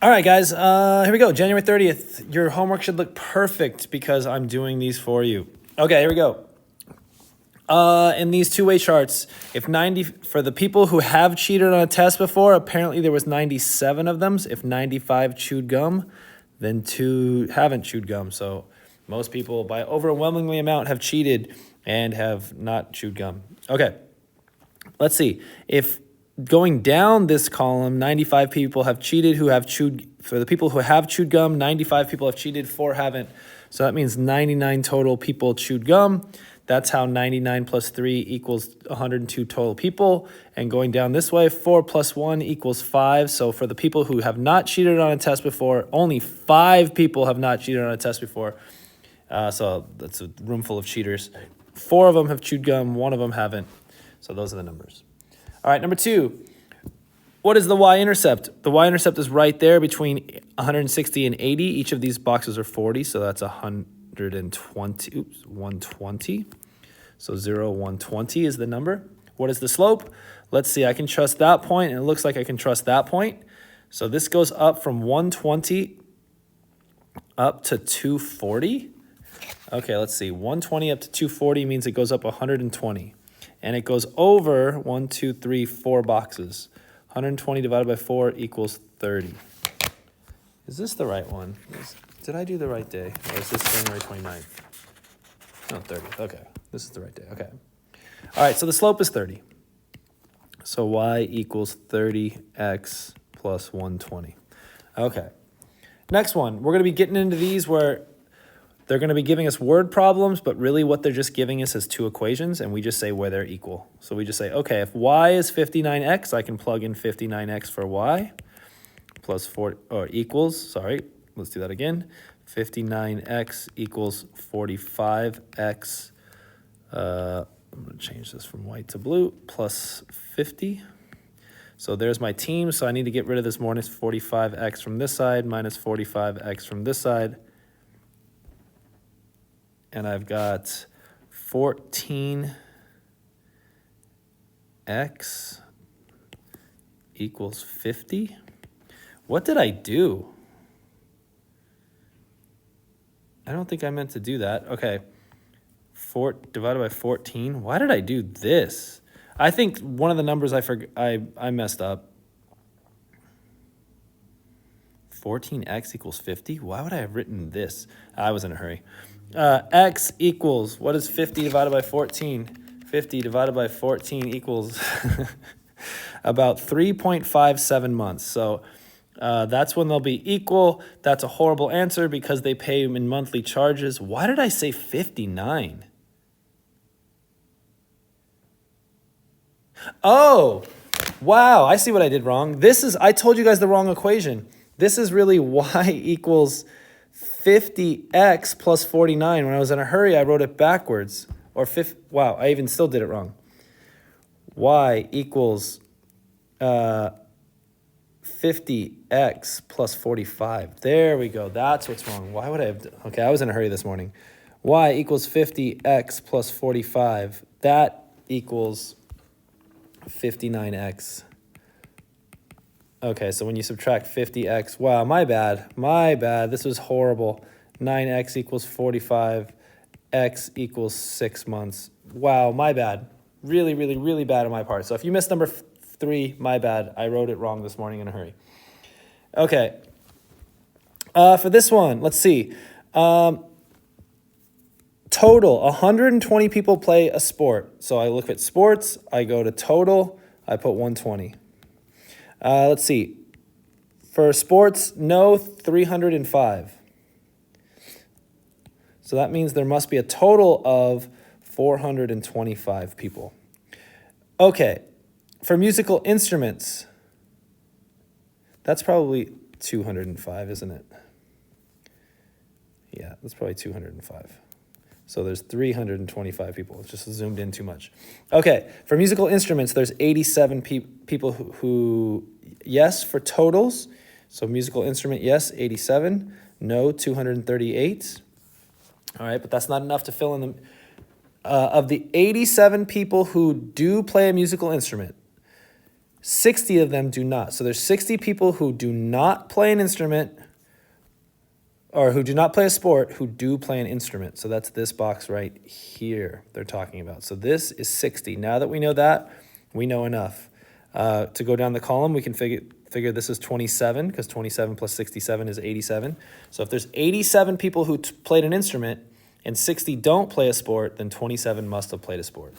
All right, guys, here we go. January 30th. Your homework should look perfect because I'm doing these for you. Okay, here we go. In these two-way charts, if 90, for the people who have cheated on a test before, apparently there was 97 of them. If 95 chewed gum, then 2 haven't chewed gum. So most people, by overwhelmingly amount, have cheated and have not chewed gum. Okay, let's see. If going down this column, 95 people have cheated who have chewed, for the people who have chewed gum, 95 people have cheated, 4 haven't. So that means 99 total people chewed gum. That's how 99 plus 3 equals 102 total people. And going down this way, 4 plus 1 equals 5. So for the people who have not cheated on a test before, only 5 people have not cheated on a test before. So that's a room full of cheaters. 4 of them have chewed gum, 1 of them haven't. So those are the numbers. All right, number 2. What is the y-intercept? The y-intercept is right there between 160 and 80. Each of these boxes are 40, so that's 120. So 0, 120 is the number. What is the slope? Let's see, I can trust that point, and it looks like I can trust that point. So this goes up from 120 up to 240. Okay, let's see, 120 up to 240 means it goes up 120. And it goes over 1, 2, 3, 4 boxes. 120 divided by 4 equals 30. Is this the right one? Did I do the right day? Or is this January 29th? No, 30. Okay, this is the right day. Okay. All right, so the slope is 30. So y equals 30x plus 120. Okay. Next one, we're going to be getting into these where they're going to be giving us word problems, but really what they're just giving us is 2 equations, and we just say where they're equal. So we just say, okay, if y is 59x, I can plug in 59x for y, plus 4, or equals, sorry, let's do that again. 59x equals 45x, I'm going to change this from white to blue, plus 50. So there's my team, so I need to get rid of this minus 45x from this side, minus 45x from this side. And I've got 14x equals 50. What did I do? I don't think I meant to do that. Okay, 4 divided by 14. Why did I do this? I think one of the numbers I messed up. 14x equals 50? Why would I have written this? I was in a hurry. X equals, what is 50 divided by 14? 50 divided by 14 equals about 3.57 months. So that's when they'll be equal. That's a horrible answer because they pay in monthly charges. Why did I say 59? Oh, wow, I see what I did wrong. I told you guys the wrong equation. This is really y equals 50x plus 49. When I was in a hurry, I wrote it backwards. Or wow, I even still did it wrong. Y equals 50x plus 45. There we go. That's what's wrong. Why would I have... Okay, I was in a hurry this morning. Y equals 50x plus 45. That equals 59x. Okay, so when you subtract 50x, wow, my bad. This was horrible. 9x equals 45. X equals 6 months. Wow, my bad. Really, really, really bad on my part. So if you missed number 3, my bad. I wrote it wrong this morning in a hurry. Okay. For this one, let's see. Total, 120 people play a sport. So I look at sports, I go to total, I put 120. Let's see. For sports, no, 305. So that means there must be a total of 425 people. Okay. For musical instruments, that's probably 205, isn't it? Yeah, that's probably 205. So there's 325 people. It's just zoomed in too much. Okay, for musical instruments, there's 87 people who, yes, for totals. So musical instrument, yes, 87. No, 238. All right, but that's not enough to fill in the... of the 87 people who do play a musical instrument, 60 of them do not. So there's 60 people who do not play an instrument or who do not play a sport who do play an instrument. So that's this box right here they're talking about. So this is 60. Now that we know that, we know enough. To go down the column, we can figure this is 27 because 27 plus 67 is 87. So if there's 87 people who played an instrument and 60 don't play a sport, then 27 must have played a sport.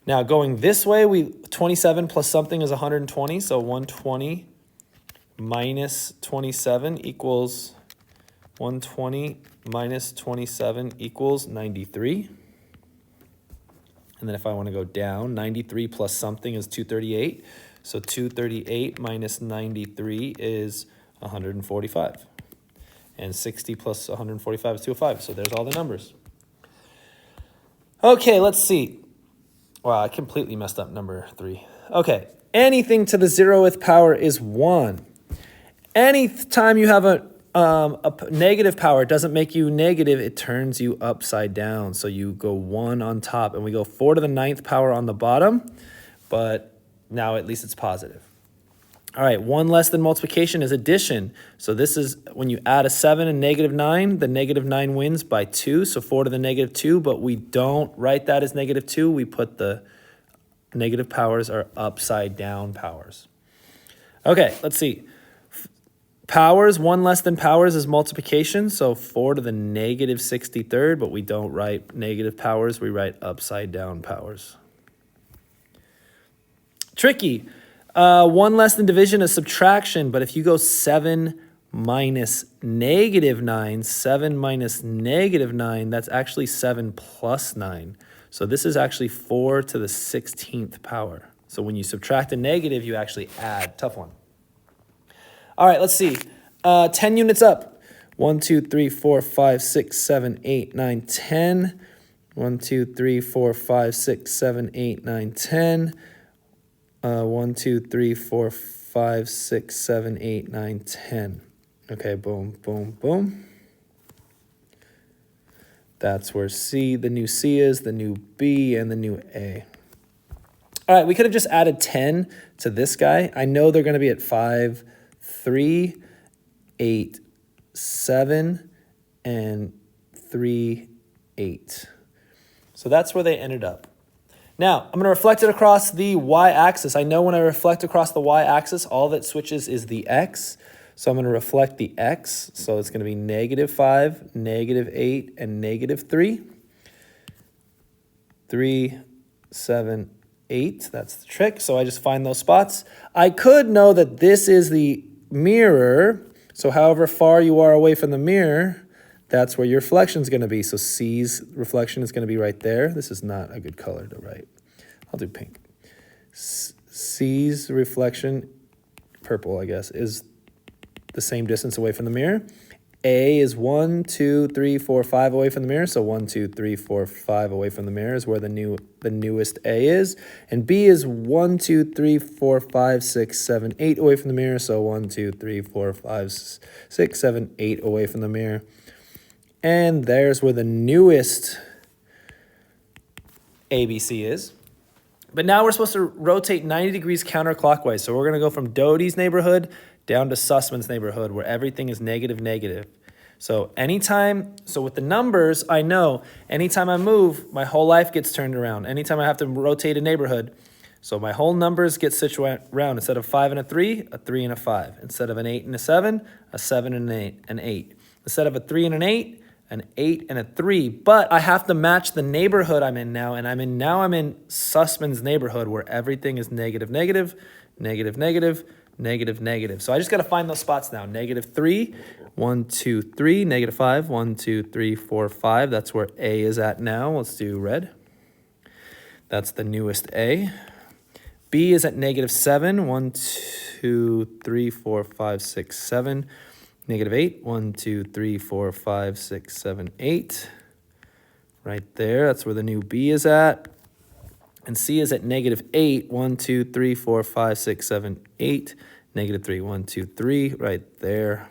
Now going this way, 27 plus something is 120. So 120 minus 27 equals 120 minus 27 equals 93. And then if I want to go down, 93 plus something is 238. So 238 minus 93 is 145. And 60 plus 145 is 205. So there's all the numbers. Okay, let's see. Wow, I completely messed up number 3. Okay, anything to the 0th power is 1. Anytime you have a negative power, it doesn't make you negative, it turns you upside down. So you go 1 on top, and we go 4 to the 9th power on the bottom, but now at least it's positive. All right, 1 less than multiplication is addition. So this is when you add a 7 and negative 9, the negative 9 wins by 2, so 4 to the negative 2, but we don't write that as negative 2. We put the negative powers are upside down powers. Okay, let's see. Powers, 1 less than powers is multiplication, so 4 to the negative 63rd, but we don't write negative powers, we write upside down powers. Tricky. 1 less than division is subtraction, but if you go 7 minus negative 9, 7 minus negative 9, that's actually 7 plus 9. So this is actually 4 to the 16th power. So when you subtract a negative, you actually add. Tough one. All right, let's see. 10 units up. 1, 2, 3, 4, 5, 6, 7, 8, 9, 10. 1, 2, 3, 4, 5, 6, 7, 8, 9, 10. 1, 2, 3, 4, 5, 6, 7, 8, 9, 10. Okay, boom, boom, boom. That's where C, the new C is, the new B, and the new A. All right, we could have just added 10 to this guy. I know they're going to be at 5, 3, 8, 7, and 3, 8. So that's where they ended up. Now, I'm going to reflect it across the y-axis. I know when I reflect across the y-axis, all that switches is the x. So I'm going to reflect the x. So it's going to be negative 5, negative 8, and negative 3. 3, 7, 8. That's the trick. So I just find those spots. I could know that this is the mirror. So however far you are away from the mirror, that's where your reflection is going to be. So C's reflection is going to be right there. This is not a good color to write. I'll do pink. C's reflection, purple I guess, is the same distance away from the mirror. A is 1, 2, 3, 4, 5 away from the mirror. So 1, 2, 3, 4, 5 away from the mirror is where the newest A is. And B is 1, 2, 3, 4, 5, 6, 7, 8 away from the mirror. So 1, 2, 3, 4, 5, 6, 7, 8 away from the mirror. And there's where the newest ABC is. But now we're supposed to rotate 90 degrees counterclockwise. So we're going to go from Doty's neighborhood down to Sussman's neighborhood where everything is negative, negative. So so with the numbers, I know anytime I move, my whole life gets turned around. Anytime I have to rotate a neighborhood, so my whole numbers get situated around. Instead of 5 and a 3 and a 5. Instead of an 8 and a 7 and an 8. Instead of a 3 and an 8, an 8 and a 3. But I have to match the neighborhood I'm in now, and I'm in Sussman's neighborhood where everything is negative, negative, negative, negative, negative, negative. So I just got to find those spots now. Negative 3, 1, 2, 3, negative 5, 1, 2, 3, 4, 5. That's where A is at now. Let's do red. That's the newest A. B is at negative 7, 1, 2, 3, 4, 5, 6, 7. Negative 8, 1, 2, 3, 4, 5, 6, 7, 8. Right there, that's where the new B is at. And C is at negative 8, 1, 2, 3, 4, 5, 6, 7, 8. Negative 3, 1, 2, 3, right there.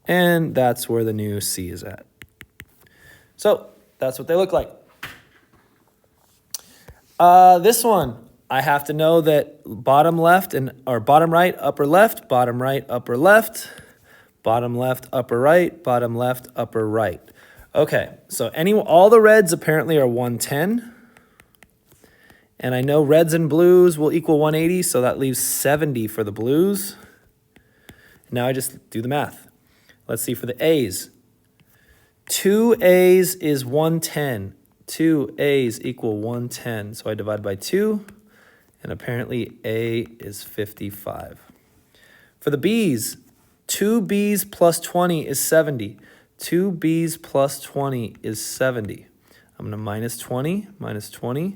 And that's where the new C is at. So that's what they look like. This one, I have to know that bottom left or bottom right, upper left, bottom right, upper left, bottom left, upper right, bottom left, upper right. Okay, so all the reds apparently are 110. And I know reds and blues will equal 180, so that leaves 70 for the blues. Now I just do the math. Let's see for the A's. 2 A's is 110. 2 A's equal 110. So I divide by 2, and apparently A is 55. For the B's, 2 B's plus 20 is 70. 2 B's plus 20 is 70. I'm going to minus 20, minus 20.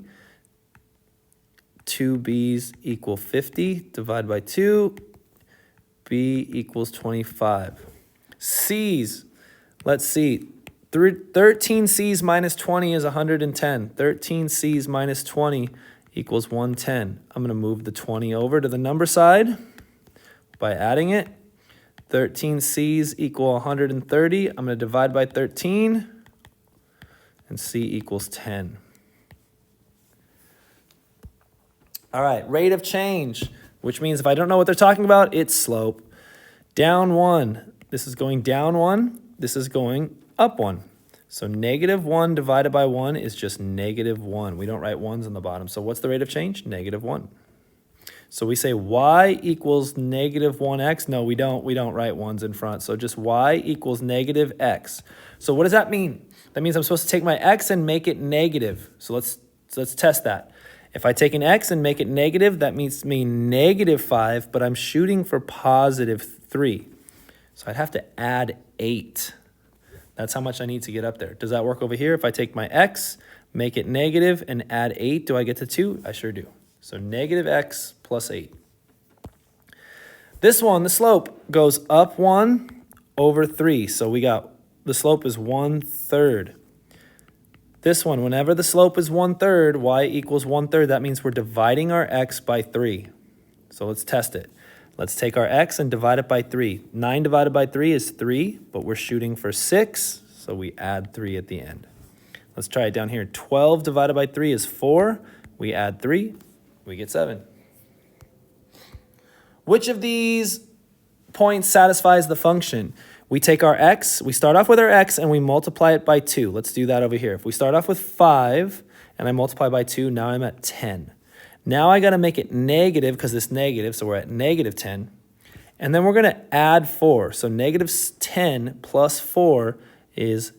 2 B's equal 50, divide by 2, B equals 25. C's, let's see, 13 C's minus 20 is 110. 13 C's minus 20 equals 110. I'm going to move the 20 over to the number side by adding it. 13 C's equal 130. I'm going to divide by 13, and C equals 10. All right, rate of change, which means if I don't know what they're talking about, it's slope. Down 1, this is going down 1, this is going up 1. So -1 divided by 1 is just -1. We don't write 1s on the bottom. So what's the rate of change? -1. So we say y equals -1x. No, we don't. We don't write 1s in front. So just y equals -x. So what does that mean? That means I'm supposed to take my x and make it negative. So let's test that. If I take an x and make it negative, that means -5, but I'm shooting for +3. So I'd have to add 8. That's how much I need to get up there. Does that work over here? If I take my x, make it negative, and add 8, do I get to 2? I sure do. So -x plus 8. This one, the slope, goes up 1 over 3. So we got, the slope is 1/3. This one, whenever the slope is 1/3, y equals 1/3, that means we're dividing our x by 3. So let's test it. Let's take our x and divide it by 3. 9 divided by 3 is 3, but we're shooting for 6, so we add 3 at the end. Let's try it down here. 12 divided by 3 is 4. We add 3, we get 7. Which of these points satisfies the function? We take our x, we start off with our x, and we multiply it by 2. Let's do that over here. If we start off with 5, and I multiply by 2, now I'm at 10. Now I got to make it negative because it's negative, so we're at -10. And then we're going to add 4. So -10 plus 4 is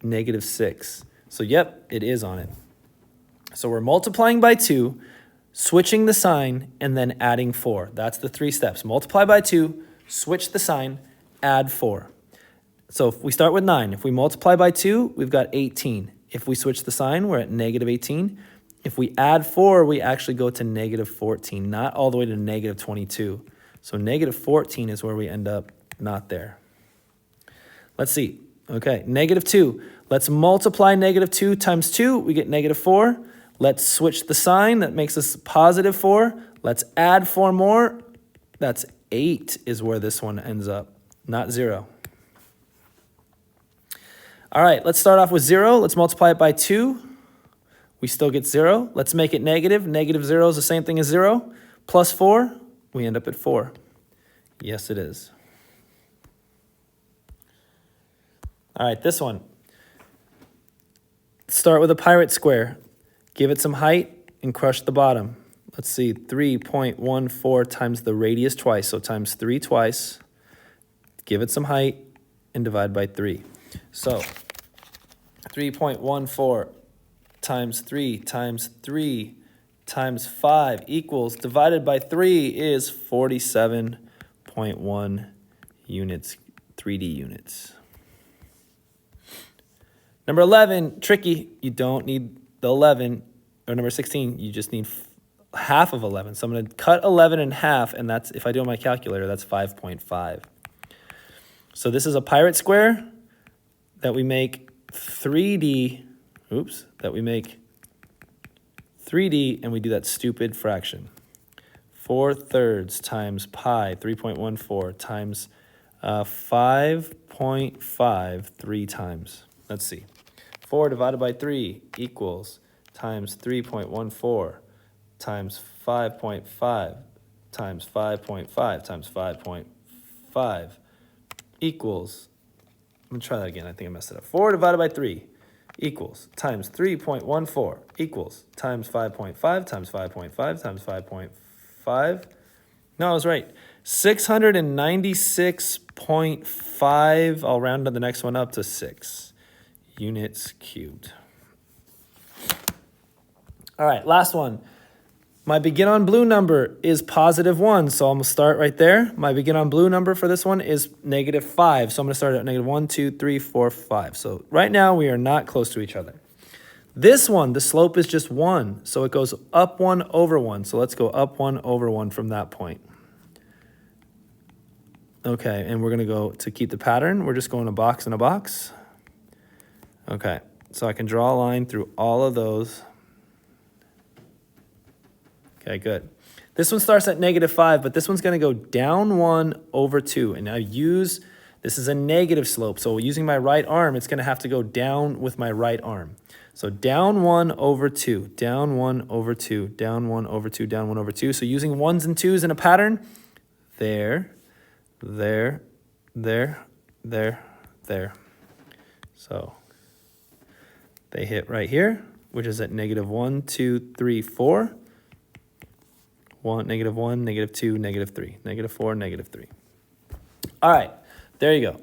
-6. So yep, it is on it. So we're multiplying by 2, switching the sign, and then adding 4. That's the 3 steps. Multiply by 2, switch the sign, add 4. So if we start with 9. If we multiply by 2, we've got 18. If we switch the sign, we're at -18. If we add 4, we actually go to -14, not all the way to -22. So -14 is where we end up, not there. Let's see. Okay, -2. Let's multiply -2 times 2. We get -4. Let's switch the sign. That makes us +4. Let's add 4 more. That's 8 is where this one ends up, not 0. All right, let's start off with 0. Let's multiply it by 2. We still get 0. Let's make it negative. -0 is the same thing as 0. Plus 4, we end up at 4. Yes, it is. All right, this one. Start with a pirate square. Give it some height and crush the bottom. Let's see, 3.14 times the radius twice, so times 3 twice. Give it some height and divide by 3. So 3.14 times 3 times 3 times 5 equals, divided by 3 is 47.1 units, 3D units. Number 11, tricky. You don't need the 11, or number 16, you just need half of 11. So I'm going to cut 11 in half, and that's, if I do it on my calculator, that's 5.5. So this is a pirate square that we make 3D, that we make 3D, and we do that stupid fraction. 4/3 times pi, 3.14, times 5.5 3 times. Let's see. 4 divided by 3 equals times 3.14 times 5.5 times 5.5 times 5.5 equals, I'm going to try that again. I think I messed it up. 4 divided by 3 equals times 3.14 equals times 5.5 times 5.5 times 5.5. No, I was right. 696.5. I'll round the next one up to 6 units cubed. All right, last one. My begin on blue number is +1, so I'm going to start right there. My begin on blue number for this one is -5, so I'm going to start at -1, 2, 3, 4, 5. So right now we are not close to each other. This one, the slope is just 1, so it goes up 1 over 1. So let's go up 1 over 1 from that point. Okay, and we're going to go, to keep the pattern, we're just going a box in a box. Okay, so I can draw a line through all of those. Okay, good. This one starts at -5, but this one's going to go down 1 over 2. And this is a negative slope, so using my right arm, it's going to have to go down with my right arm. So down 1 over 2, down 1 over 2, down 1 over 2, down 1 over 2. So using 1s and 2s in a pattern, there, there, there, there, there. So they hit right here, which is at -1, 2, 3, 4. 1, -1, -2, -3, -4, -3. All right, there you go.